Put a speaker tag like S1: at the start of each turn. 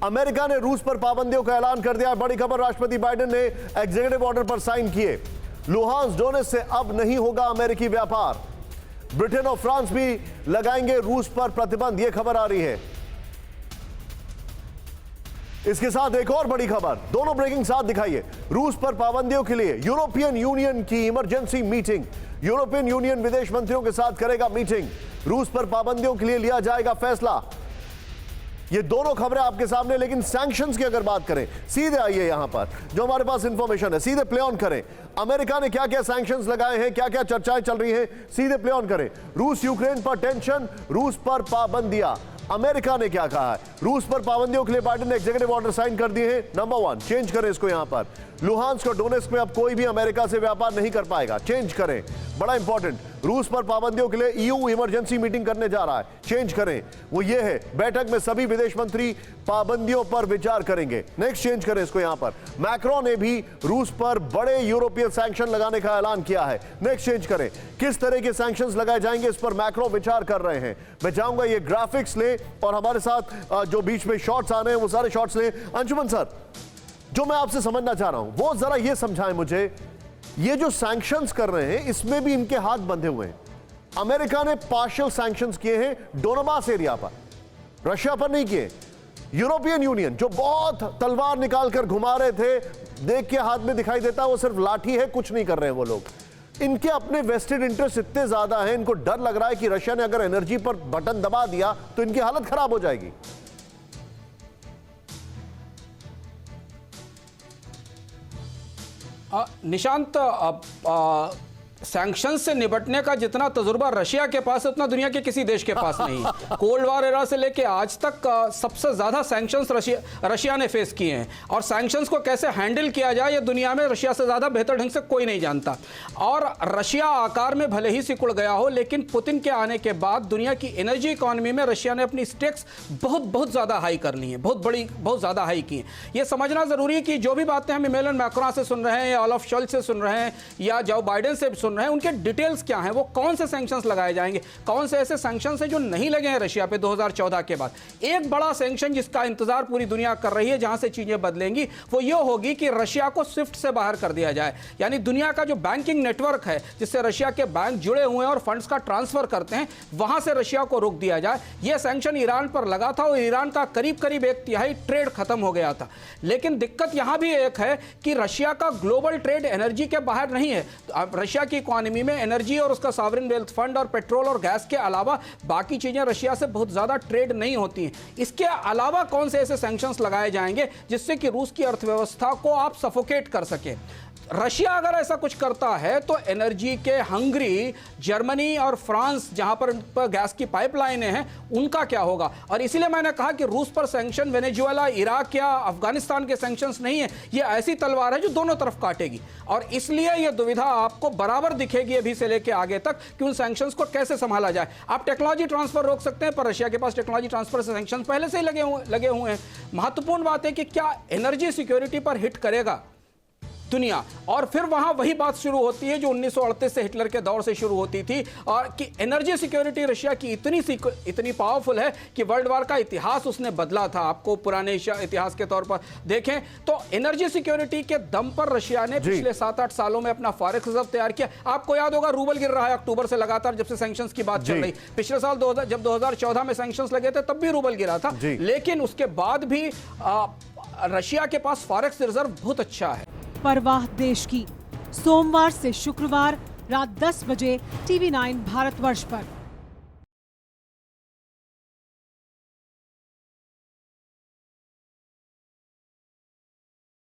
S1: America ने रूस पर पाबंदियों का ऐलान कर दिया। बड़ी खबर, राष्ट्रपति बाइडेन ने एग्जीक्यूटिव ऑर्डर पर साइन किए। लुहांस डोनेट्स्क से अब नहीं होगा अमेरिकी व्यापार। ब्रिटेन और फ्रांस भी लगाएंगे रूस पर प्रतिबंध, यह खबर आ रही है। इसके साथ एक और बड़ी खबर, दोनों ब्रेकिंग साथ दिखाइए। रूस पर पाबंदियों के लिए यूरोपियन यूनियन की इमरजेंसी मीटिंग। यूरोपियन यूनियन विदेश मंत्रियों के साथ करेगा मीटिंग। रूस पर पाबंदियों के लिए लिया जाएगा फैसला। ये दोनों खबरें आपके सामने, लेकिन सैंक्शंस की अगर बात करें, सीधे आइए यहां पर, जो हमारे पास इंफॉर्मेशन है सीधे प्ले ऑन करें। अमेरिका ने क्या क्या सैंक्शंस लगाए हैं, क्या क्या चर्चाएं चल रही हैं, सीधे प्ले ऑन करें। रूस यूक्रेन पर टेंशन, रूस पर पाबंदियां। अमेरिका ने क्या कहा है? रूस पर पाबंदियों के लिए बाइडेन ने एग्जीक्यूटिव ऑर्डर साइन कर दिए हैं। नंबर 1, चेंज करें इसको यहां पर। लुहांस्क और डोनेट्स्क में अब कोई भी अमेरिका से व्यापार नहीं कर पाएगा, चेंज करें। बड़ा इंपॉर्टेंट, रूस पर पाबंदियों के लिए ईयू इमरजेंसी मीटिंग करने जा रहा है, चेंज करें। वो ये है, बैठक में सभी विदेश मंत्री पाबंदियों पर विचार करेंगे। नेक्स्ट, चेंज करें इसको यहां पर। मैक्रो ने भी रूस पर बड़े यूरोपीय सैंक्शन लगाने का ऐलान किया है। नेक्स्ट, चेंज करें। किस तरह के सैंक्शंस लगाए जाएंगे, इस पर मैक्रो विचार कर रहे हैं। मैं चाहूंगा ये ग्राफिक्स ले और हमारे साथ जो बीच में शॉट्स आ रहे हैं वो सारे शॉट्स ले। अंशुमन सर, जो मैं आपसे समझना चाह रहा हूं वो जरा ये समझाएं मुझे, ये जो सैंक्शंस कर रहे हैं इसमें भी इनके हाथ बंधे हुए हैं। अमेरिका ने पार्शियल सैंक्शंस किए हैं डोनबास एरिया पर, रशिया पर नहीं किए। यूरोपियन यूनियन जो बहुत तलवार निकालकर घुमा रहे थे, देख के हाथ में दिखाई देता है वो सिर्फ लाठी है, कुछ नहीं कर रहे हैं वो लोग। इनके अपने वेस्टेड इंटरेस्ट इतने ज्यादा हैं, इनको डर लग रहा है कि रशिया ने अगर एनर्जी पर बटन दबा दिया तो इनकी हालत खराब हो जाएगी।
S2: निशांत, सैंक्शन से निपटने का जितना तजुर्बा रशिया के पास है उतना दुनिया के किसी देश के पास नहीं है। कोल्ड वॉर एरा से लेके आज तक सबसे ज्यादा सैंक्शंस रशिया ने फेस किए हैं, और सैंक्शंस को कैसे हैंडल किया जाए ये दुनिया में रशिया से ज्यादा बेहतर ढंग से कोई नहीं जानता। और रशिया आकार में भले ही सिकुड़ गया हो, लेकिन पुतिन के आने के बाद दुनिया की एनर्जी इकोनॉमी में रशिया ने अपनी स्टेक्स बहुत ज्यादा हाई कर ली हैं, बहुत ज्यादा हाई की हैं। ये समझना जरूरी है कि जो भी बातें हम इमैनुअल मैक्रों से सुन रहे हैं या ओलाफ शोल्ज से सुन रहे हैं या जो बाइडेन से सुन रहे हैं, उनके डिटेल्स क्या हैं, वो कौन से सैंक्शंस लगाए जाएंगे, कौन से ऐसे सैंक्शंस हैं जो नहीं लगे हैं रशिया पे 2014 के बाद। एक बड़ा सैंक्शन जिसका इंतजार पूरी दुनिया कर रही है, जहां से चीजें बदलेंगी, वो ये होगी कि रशिया को स्विफ्ट से बाहर कर दिया जाए। यानी दुनिया का जो बैंकिंग नेटवर्क है जिससे रशिया के बैंक जुड़े हुए हैं और फंड्स का ट्रांसफर करते हैं, वहां से रशिया को रोक दिया जाए। यह सैंक्शन ईरान पर लगा था और ईरान का करीब 1/3 ट्रेड खत्म हो गया था। लेकिन दिक्कत यहां भी एक है कि रशिया का ग्लोबल ट्रेड एनर्जी के बाहर नहीं है। रशिया की इकोनॉमी में एनर्जी और उसका सॉवरेन वेल्थ फंड और पेट्रोल और गैस के अलावा बाकी चीजें रशिया से बहुत ज्यादा ट्रेड नहीं होती हैं। इसके अलावा कौन से ऐसे सैंक्शंस लगाए जाएंगे जिससे कि रूस की अर्थव्यवस्था को आप सफोकेट कर सके। रशिया अगर ऐसा कुछ करता है तो एनर्जी के हंगरी, जर्मनी और फ्रांस, जहां पर गैस की पाइपलाइनें हैं, उनका क्या होगा। और इसीलिए मैंने कहा कि रूस पर सैंक्शन वेनेजुएला, इराक या अफगानिस्तान के सैंक्शंस नहीं है, ये ऐसी तलवार है जो दोनों तरफ काटेगी। और इसलिए यह दुविधा आपको बराबर दिखेगी अभी से लेकर आगे तक कि उन सैंक्शंस को कैसे संभाला जाए। आप टेक्नोलॉजी ट्रांसफर रोक सकते हैं, पर रशिया के पास टेक्नोलॉजी ट्रांसफर से सैंक्शन पहले से ही लगे हुए हैं। महत्वपूर्ण बात है कि क्या एनर्जी सिक्योरिटी पर हिट करेगा दुनिया। और फिर वहां वही बात शुरू होती है जो 1938 से हिटलर के दौर से शुरू होती थी, और कि एनर्जी सिक्योरिटी रशिया की इतनी पावरफुल है कि वर्ल्ड वॉर का इतिहास उसने बदला था। आपको पुराने इतिहास के तौर पर देखें तो एनर्जी सिक्योरिटी के दम पर रशिया ने पिछले 7-8 सालों में अपना फॉरेक्स रिजर्व तैयार किया। आपको याद होगा रूबल गिर रहा है अक्टूबर से लगातार, जब से सैंक्शंस की बात चल रही। पिछले साल जब 2014 में सैंक्शंस लगे थे तब भी रूबल गिरा था, लेकिन उसके बाद भी रशिया के पास फॉरेक्स रिजर्व बहुत अच्छा है।
S3: परवाह देश की, सोमवार से शुक्रवार रात 10 बजे TV9 भारतवर्ष पर।